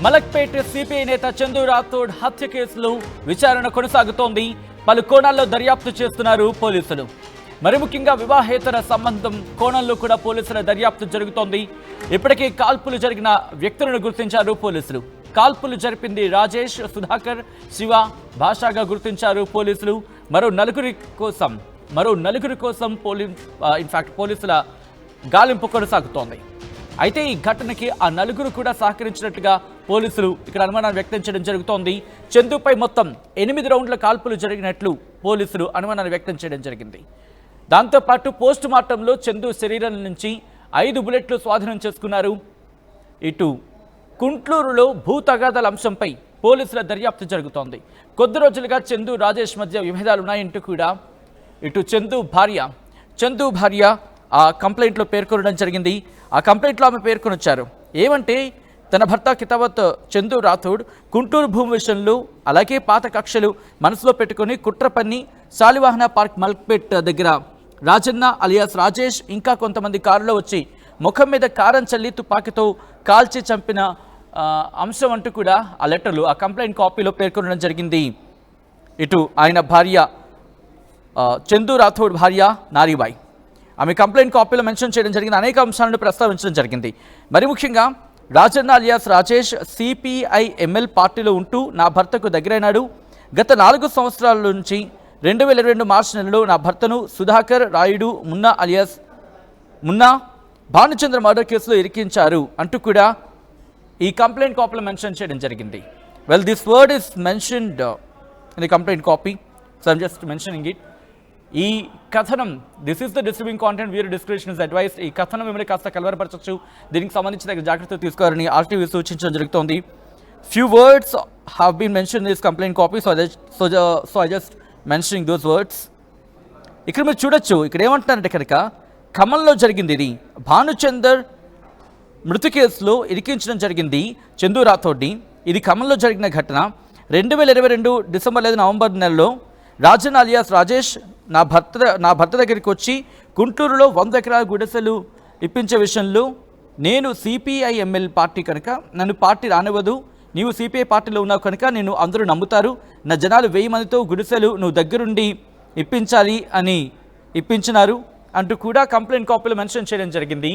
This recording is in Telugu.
మలక్పేట్ సిపిఐ నేత చందు రాథోడ్ హత్య కేసులో విచారణ కొనసాగుతోంది. పలు కోణాల్లో దర్యాప్తు చేస్తున్నారు పోలీసులు. మరి ముఖ్యంగా వివాహేతర సంబంధం కోణంలో కూడా పోలీసుల దర్యాప్తు జరుగుతోంది. ఇప్పటికే కాల్పులు జరిగిన వ్యక్తులను గుర్తించారు పోలీసులు. కాల్పులు జరిపింది రాజేష్, సుధాకర్, శివ, భాషాగా గుర్తించారు పోలీసులు. మరో నలుగురి కోసం పోలీసుల గాలింపు కొనసాగుతోంది. అయితే ఈ ఘటనకి ఆ నలుగురు కూడా సహకరించినట్టుగా పోలీసులు ఇక్కడ అనుమానాన్ని వ్యక్తం చేయడం జరుగుతోంది. చందుపై మొత్తం 8 రౌండ్ల కాల్పులు జరిగినట్లు పోలీసులు అనుమానాన్ని వ్యక్తం చేయడం జరిగింది. దాంతోపాటు పోస్ట్ మార్టంలో చందు శరీరం నుంచి 5 బుల్లెట్లు స్వాధీనం చేసుకున్నారు. ఇటు కుంట్లూరులో భూ తగాదాల అంశంపై పోలీసుల దర్యాప్తు జరుగుతోంది. కొద్ది రోజులుగా చందు, రాజేష్ మధ్య విభేదాలు ఉన్నాయంటూ కూడా ఇటు చందు భార్య ఆ కంప్లైంట్లో పేర్కొనడం జరిగింది. ఆ కంప్లైంట్లో ఆమె పేర్కొనొచ్చారు. ఏమంటే తన భర్త కితావత్ చందు రాథోడ్ గుంటూరు భూమి విషయంలో అలాగే పాత కక్షలు మనసులో పెట్టుకుని కుట్ర పన్ని శాలివాహన పార్క్ మల్క్పేట్ దగ్గర రాజన్న అలియాస్ రాజేష్ ఇంకా కొంతమంది కారులో వచ్చి ముఖం మీద కారం చల్లి తుపాకీతో కాల్చి చంపిన అంశం అంటూ కూడా ఆ లెటర్లు, ఆ కంప్లైంట్ కాపీలో పేర్కొనడం జరిగింది. ఇటు ఆయన భార్య చందు రాథోడ్ భార్య నారీబాయ్ ఆమె కంప్లైంట్ కాపీలో మెన్షన్ చేయడం జరిగింది. అనేక అంశాలను ప్రస్తావించడం జరిగింది. మరి ముఖ్యంగా Rajanna alias Rajesh CPI ML పార్టీలో ఉంటూ నా భర్తకు దగ్గరైనాడు. గత 4 సంవత్సరాల నుంచి 2022 మార్చి నెలలో నా భర్తను సుధాకర్, రాయుడు, మున్నా భానుచంద్ర మర్డర్ కేసులో ఇరికించారు అంటూ కూడా ఈ కంప్లైంట్ కాపీలో మెన్షన్ చేయడం జరిగింది. Well, this word is mentioned in the complaint copy, so I'm just mentioning it. ఈ కథనం, this is the disturbing content, viewer description is advice. ఈ కథనం మిమ్మల్ని కాస్త కలవరపరచవచ్చు. దీనికి సంబంధించిన జాగ్రత్తలు తీసుకోవాలని ఆర్టీవీ సూచించడం జరుగుతోంది. Few words have been mention in this complaint copy, so I just mentioning those words. ఇక్కడ మీరు చూడొచ్చు, ఇక్కడ ఏమంటున్నారంటే కనుక ఖమ్మంలో జరిగింది ఇది. భానుచందర్ మృతి కేసులో ఇరికించడం జరిగింది చందు రాథోడ్ని. ఇది ఖమ్మంలో జరిగిన ఘటన. 2022 డిసెంబర్ 5 నవంబర్ నెలలో రాజన్ అలియాస్ రాజేష్ నా భర్త దగ్గరికి వచ్చి గుంటూరులో 100 ఎకరాల గుడిసెలు ఇప్పించే విషయంలో నేను సిపిఐ ఎంఎల్ పార్టీ కనుక నన్ను పార్టీ రానివ్వదు, నీవు సిపిఐ పార్టీలో ఉన్నావు కనుక నేను అందరూ నమ్ముతారు, నా జనాలు 1000 మందితో గుడిసెలు నువ్వు దగ్గరుండి ఇప్పించాలి అని ఇప్పించినారు అంటూ కూడా కంప్లైంట్ కాపీలో మెన్షన్ చేయడం జరిగింది.